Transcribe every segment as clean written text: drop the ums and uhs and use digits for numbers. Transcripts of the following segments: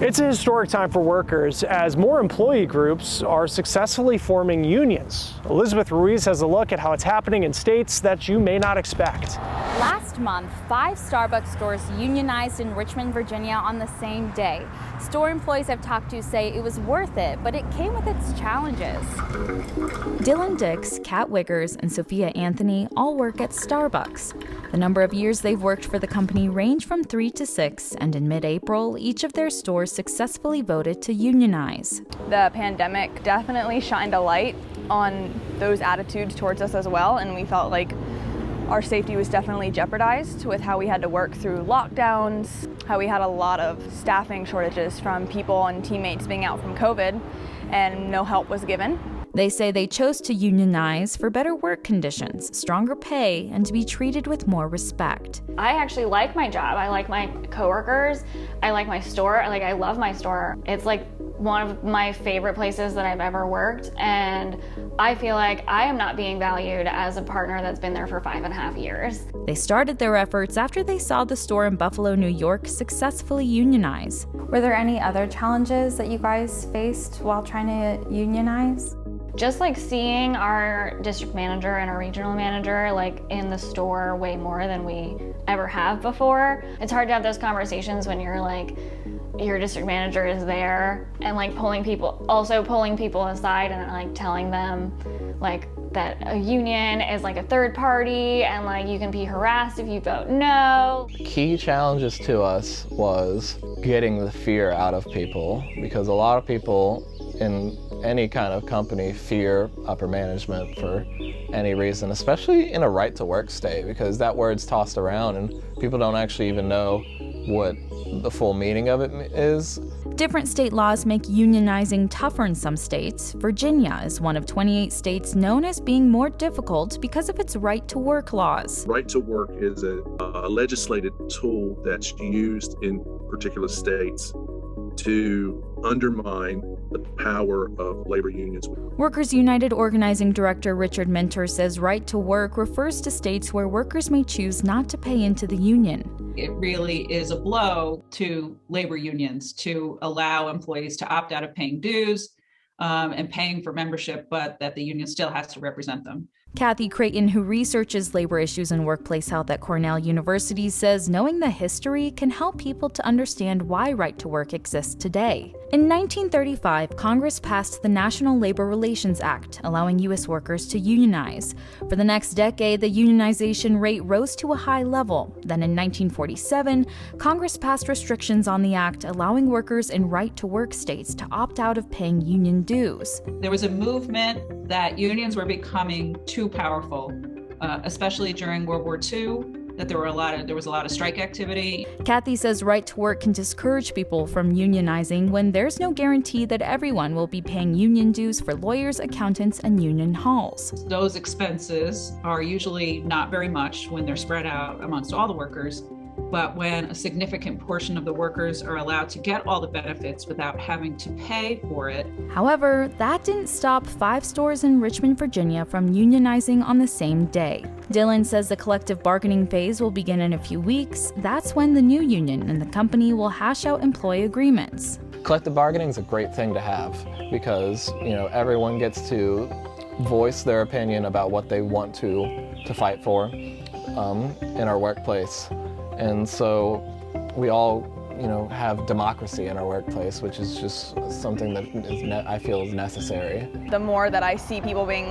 It's a historic time for workers as more employee groups are successfully forming unions. Elizabeth Ruiz has a look at how it's happening in states that you may not expect. Last month, 5 Starbucks stores unionized in Richmond, Virginia on the same day. Store employees I've talked to say it was worth it, but it came with its challenges. Dylan Dix, Kat Wiggers, and Sophia Anthony all work at Starbucks. The number of years they've worked for the company range from 3 to 6, and in mid-April, each of their stores successfully voted to unionize. The pandemic definitely shined a light on those attitudes towards us as well, and we felt like our safety was definitely jeopardized with how we had to work through lockdowns, how we had a lot of staffing shortages from people and teammates being out from COVID, and no help was given. They say they chose to unionize for better work conditions, stronger pay, and to be treated with more respect. I actually like my job. I like my coworkers. I like my store. I love my store. It's like one of my favorite places that I've ever worked, and I feel like I am not being valued as a partner that's been there for 5.5 years. They started their efforts after they saw the store in Buffalo, New York successfully unionize. Were there any other challenges that you guys faced while trying to unionize? Just like seeing our district manager and our regional manager in the store way more than we ever have before. It's hard to have those conversations when your district manager is there and pulling people aside and telling them that a union is a third party and you can be harassed if you vote no. Key challenges to us was getting the fear out of people, because a lot of people in any kind of company fear upper management for any reason, especially in a right to work state, because that word's tossed around and people don't actually even know what the full meaning of it is. Different state laws make unionizing tougher in some states. Virginia is one of 28 states known as being more difficult because of its right to work laws. Right to work is a legislated tool that's used in particular states to undermine the power of labor unions. Workers United organizing director Richard Minter says right to work refers to states where workers may choose not to pay into the union. It really is a blow to labor unions to allow employees to opt out of paying dues and paying for membership, but that the union still has to represent them. Kathy Creighton, who researches labor issues and workplace health at Cornell University, says knowing the history can help people to understand why right to work exists today. In 1935, Congress passed the National Labor Relations Act, allowing U.S. workers to unionize. For the next decade, the unionization rate rose to a high level. Then in 1947, Congress passed restrictions on the act, allowing workers in right-to-work states to opt out of paying union dues. There was a movement that unions were becoming too powerful, especially during World War II. That there was a lot of strike activity. Kathy says right to work can discourage people from unionizing when there's no guarantee that everyone will be paying union dues for lawyers, accountants, and union halls. Those expenses are usually not very much when they're spread out amongst all the workers, but when a significant portion of the workers are allowed to get all the benefits without having to pay for it. However, that didn't stop 5 stores in Richmond, Virginia from unionizing on the same day. Dylan says the collective bargaining phase will begin in a few weeks. That's when the new union and the company will hash out employee agreements. Collective bargaining is a great thing to have because, everyone gets to voice their opinion about what they want to fight for in our workplace. And so we all, have democracy in our workplace, which is just something that I feel is necessary. The more that I see people being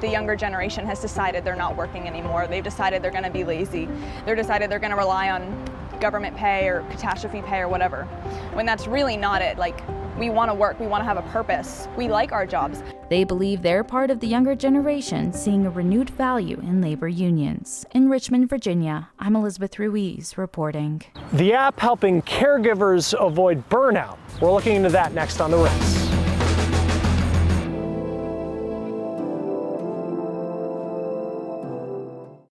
the younger generation has decided they're not working anymore. They've decided they're going to be lazy. They're decided they're going to rely on government pay or catastrophe pay or whatever. When that's really not it. We want to work. We want to have a purpose. We like our jobs. They believe they're part of the younger generation seeing a renewed value in labor unions. In Richmond, Virginia, I'm Elizabeth Ruiz reporting. The app helping caregivers avoid burnout. We're looking into that next on The Ritz.